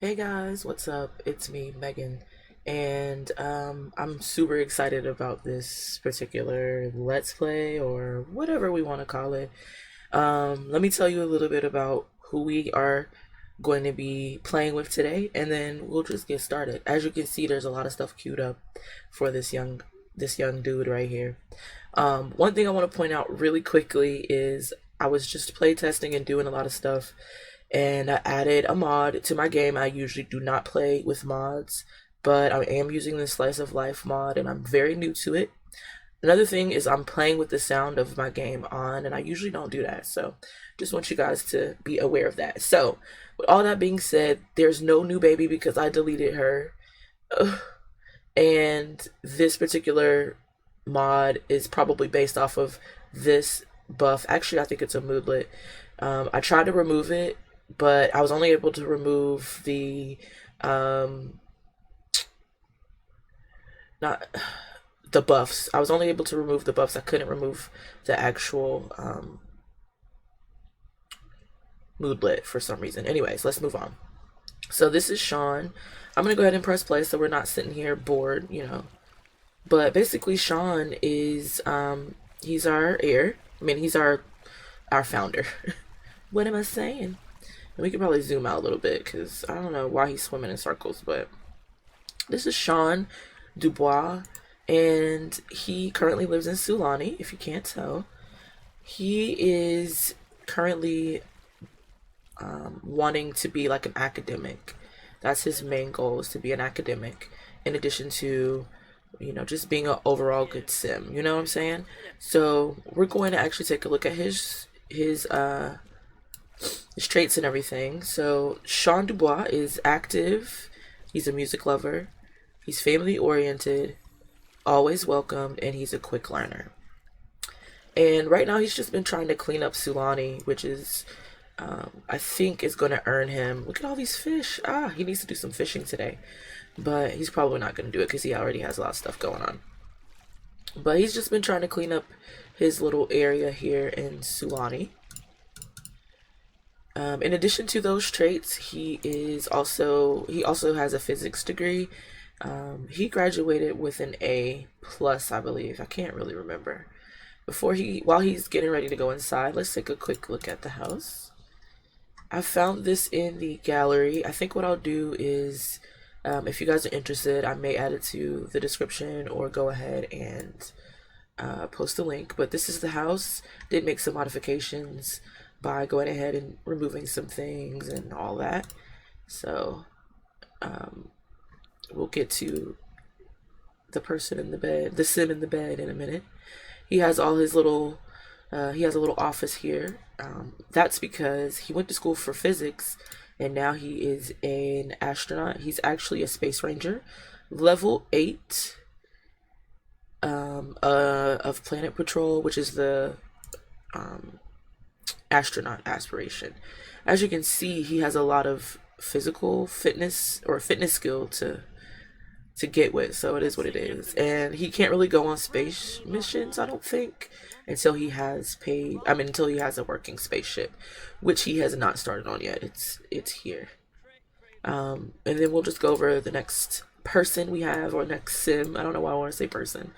Hey guys, what's up? It's me, Megan, and I'm super excited about this particular Let's Play or whatever we want to call it. Let me tell you a little bit about who we are going to be playing with today, and then we'll just get started. As you can see, there's a lot of stuff queued up for this young dude right here. One thing I want to point out really quickly is I was just playtesting and doing a lot of stuff, and I added a mod to my game. I usually do not play with mods, but I am using the Slice of Life mod, and I'm very new to it. Another thing is I'm playing with the sound of my game on, and I usually don't do that, so just want you guys to be aware of that. So, with all that being said, there's no new baby because I deleted her. Ugh. And this particular mod is probably based off of this buff. Actually, I think it's a moodlet. I tried to remove it, but I was only able to remove the not the buffs. I was only able to remove the buffs. I couldn't remove the actual moodlet for some reason. Anyways, let's move on. So this is Sean. I'm gonna go ahead and press play so we're not sitting here bored. But basically, Sean is he's our heir. I mean, he's our founder. What am I saying? And we could probably zoom out a little bit because I don't know why he's swimming in circles. But this is Sean Dubois, and he currently lives in Sulani. If you can't tell, he is currently wanting to be like an academic. That's his main goal, is to be an academic. In addition to just being an overall good sim. You know what I'm saying? So we're going to actually take a look at his traits and everything. So Sean Dubois is active. He's a music lover. He's family oriented, always welcomed, and he's a quick learner. And right now he's just been trying to clean up Sulani, which is I think is going to earn him. Look at all these fish. He needs to do some fishing today, but he's probably not going to do it because he already has a lot of stuff going on. But he's just been trying to clean up his little area here in Sulani. In addition to those traits, he also has a physics degree. He graduated with an A plus, I believe. I can't really remember. While he's getting ready to go inside, let's take a quick look at the house. I found this in the gallery. I think what I'll do is, if you guys are interested, I may add it to the description or go ahead and post a link. But this is the house. Did make some modifications by going ahead and removing some things and all that. So we'll get to the person in the bed, the sim in the bed, in a minute. He has all his little he has a little office here. That's because he went to school for physics, and now he is an astronaut. He's actually a space ranger, level 8 of Planet Patrol, which is the astronaut aspiration. As you can see, he has a lot of physical fitness or fitness skill to get with, so it is what it is. And he can't really go on space missions, I don't think, until he has until he has a working spaceship, which he has not started on yet. It's here. And then we'll just go over the next person we have, or next sim. I don't know why I want to say person.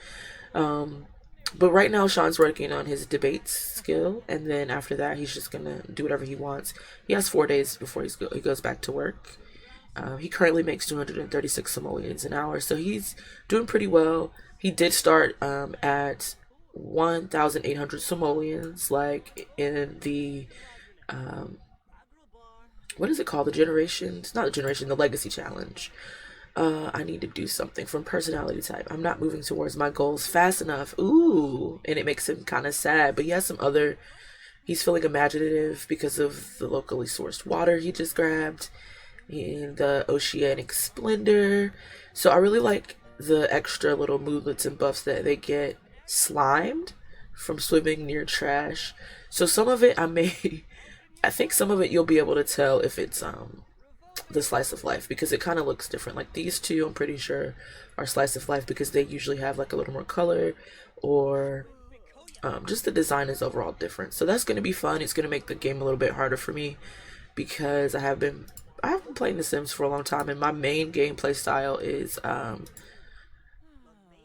But right now, Sean's working on his debates skill, and then after that, he's just gonna do whatever he wants. He has 4 days before he goes back to work. He currently makes 236 simoleons an hour, so he's doing pretty well. He did start at 1,800 simoleons, like in the what is it called? The generations? Not the generation, the legacy challenge. I need to do something from personality type. I'm not moving towards my goals fast enough. Ooh, and it makes him kind of sad. But he has some other. He's feeling imaginative because of the locally sourced water he just grabbed, and the oceanic splendor. So I really like the extra little moodlets and buffs that they get slimed from swimming near trash. So some of it I think some of it you'll be able to tell if it's the slice of life, because it kind of looks different. Like these two, I'm pretty sure are slice of life because they usually have like a little more color, or just the design is overall different. So that's going to be fun. It's going to make the game a little bit harder for me because I have been I've been playing The Sims for a long time, and my main gameplay style is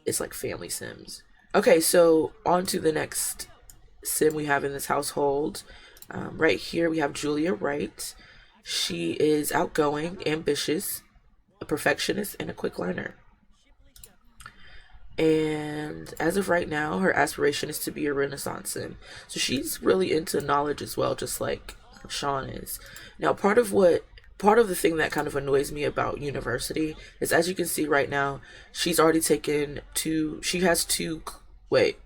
it's like family Sims. Okay, so on to the next Sim we have in this household. Right here we have Julia Wright. She is outgoing, ambitious, a perfectionist, and a quick learner. And as of right now, her aspiration is to be a Renaissance sim. So she's really into knowledge as well, just like Sean is. Now, part of the thing that kind of annoys me about university is, as you can see right now, she's already taken two. She has two. Wait,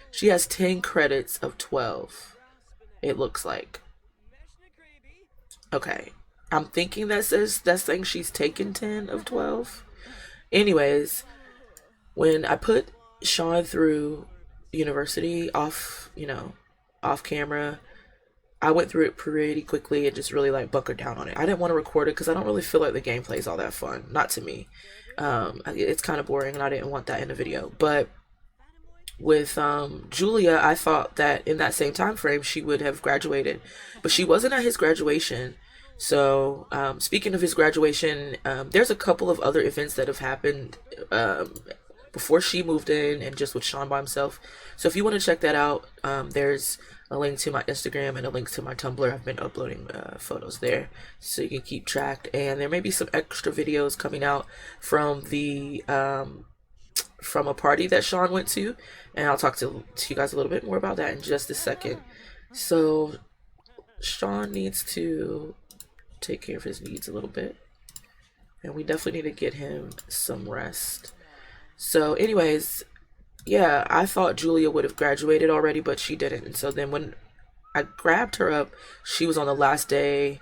she has 10 credits of 12. It looks like. Okay, I'm thinking that says that's saying she's taken 10 of 12. Anyways, when I put Sean through university off, off camera, I went through it pretty quickly and just really like bunkered down on it. I didn't want to record it because I don't really feel like the gameplay is all that fun. Not to me. It's kind of boring and I didn't want that in the video. But with Julia, I thought that in that same time frame she would have graduated, but she wasn't at his graduation. So speaking of his graduation, there's a couple of other events that have happened before she moved in and just with Sean by himself. So if you want to check that out, there's a link to my Instagram and a link to my Tumblr. I've been uploading photos there so you can keep track. And there may be some extra videos coming out from the from a party that Sean went to, and I'll talk to you guys a little bit more about that in just a second. So Sean needs to take care of his needs a little bit, and we definitely need to get him some rest. So anyways, yeah, I thought Julia would have graduated already, but she didn't. And so then when I grabbed her up, she was on the last day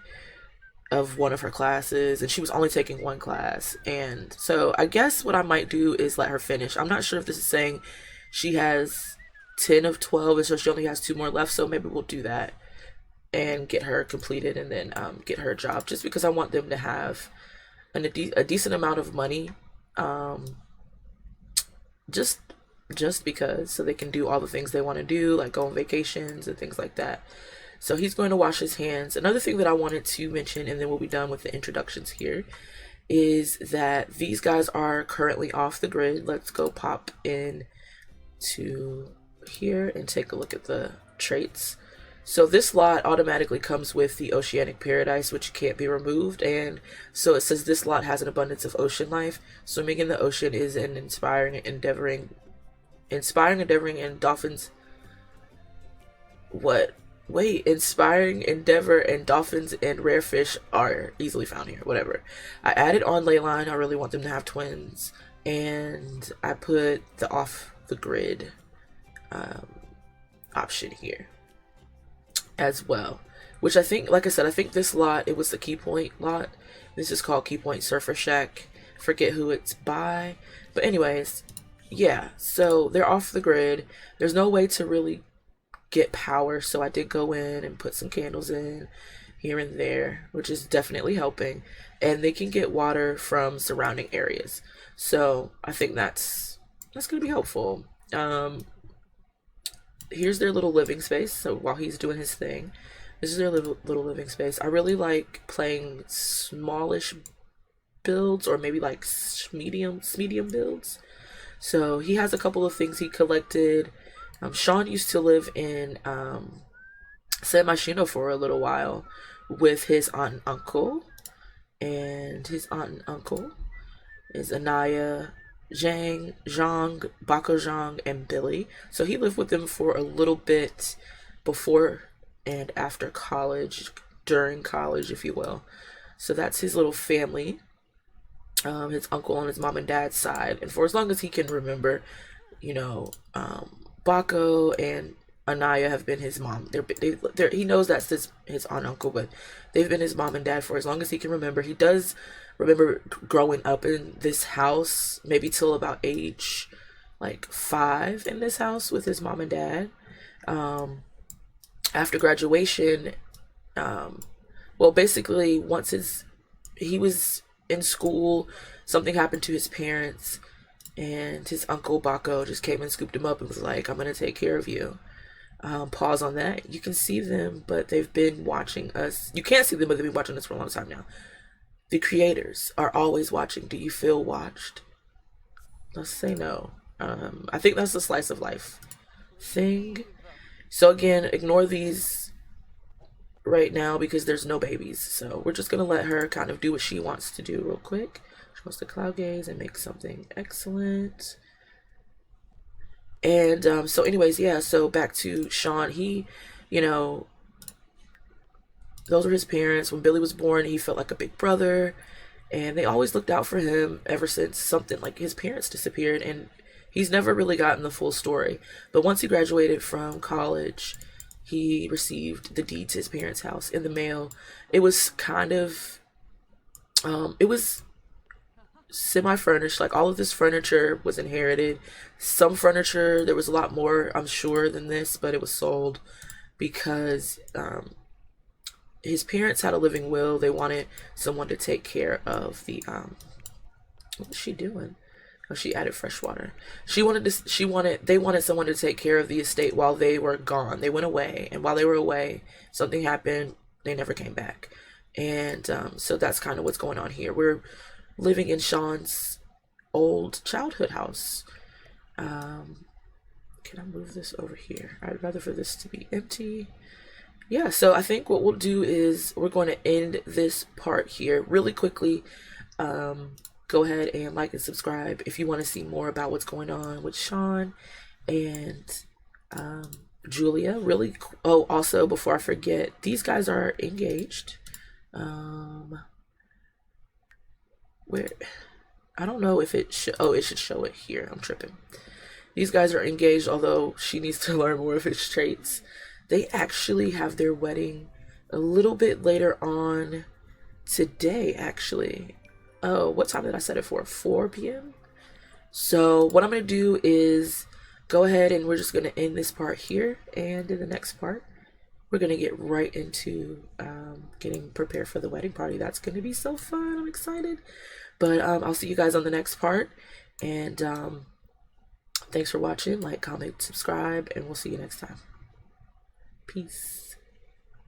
of one of her classes and she was only taking one class. And so I guess what I might do is let her finish. I'm not sure if this is saying she has 10 of 12 and so she only has two more left, so maybe we'll do that and get her completed and then get her a job, just because I want them to have a decent amount of money, just because, so they can do all the things they want to do, like go on vacations and things like that. So he's going to wash his hands. Another thing that I wanted to mention, and then we'll be done with the introductions here, is that these guys are currently off the grid. Let's go pop in to here and take a look at the traits. So this lot automatically comes with the Oceanic Paradise, which can't be removed, and so it says this lot has an abundance of ocean life. Swimming in the ocean is an inspiring, endeavoring, and dolphins. What? Wait, inspiring endeavor and dolphins and rare fish are easily found here. Whatever. I added on Leyline. I really want them to have twins, and I put the off the grid option here as well, which I think, like I said, I think this lot, it was the Key Point lot. This is called Key Point Surfer Shack. Forget who it's by, but anyways, yeah, so they're off the grid. There's no way to really get power, so I did go in and put some candles in here and there, which is definitely helping, and they can get water from surrounding areas, so I think that's gonna be helpful. Here's their little living space. So while he's doing his thing, this is their little living space. I really like playing smallish builds, or maybe like medium builds. So he has a couple of things he collected. Sean used to live in San Myshuno for a little while with his aunt and uncle, and his aunt and uncle is Anaya, Zhang, Zhang, Bako Zhang, and Billy. So he lived with them for a little bit before and after college, during college, if you will. So that's his little family, his uncle on his mom and dad's side. And for as long as he can remember, Bako and Anaya have been his mom. He knows that's his aunt and uncle, but they've been his mom and dad for as long as he can remember. He does remember growing up in this house, maybe till about age like 5 in this house with his mom and dad. After graduation, well, basically once he was in school, something happened to his parents, and his uncle Bako just came and scooped him up and was like, I'm gonna take care of you. Pause on that. You can see them, but they've been watching us. You can't see them, but they've been watching us for a long time now. The creators are always watching. Do you feel watched? Let's say no. I think that's the slice of life thing. So again, ignore these right now because there's no babies. So we're just gonna let her kind of do what she wants to do real quick. She wants to cloud gaze and make something excellent. And so anyways, yeah, so back to Sean. He, you know, those were his parents. When Billy was born, he felt like a big brother, and they always looked out for him ever since something like his parents disappeared. And he's never really gotten the full story. But once he graduated from college, he received the deed to his parents' house in the mail. It was kind of, it was semi-furnished. Like all of this furniture was inherited. Some furniture, there was a lot more, I'm sure, than this, but it was sold because his parents had a living will. They wanted someone to take care of the what was she doing? Oh, she added fresh water. They wanted someone to take care of the estate while they were gone. They went away, and while they were away, something happened. They never came back. And so that's kind of what's going on here. We're living in Sean's old childhood house. Can I move this over here? I'd rather for this to be empty. Yeah, so I think what we'll do is we're going to end this part here really quickly. Go ahead and like and subscribe if you want to see more about what's going on with Sean and Julia. Oh, also before I forget, these guys are engaged. Where I don't know if it should show it here. I'm tripping. These guys are engaged, although she needs to learn more of his traits. They actually have their wedding a little bit later on today, actually. Oh, what time did I set it for? 4 p.m.? So what I'm going to do is go ahead and we're just going to end this part here. And in the next part, we're going to get right into getting prepared for the wedding party. That's going to be so fun. I'm excited. But I'll see you guys on the next part. And thanks for watching. Like, comment, subscribe, and we'll see you next time. Peace.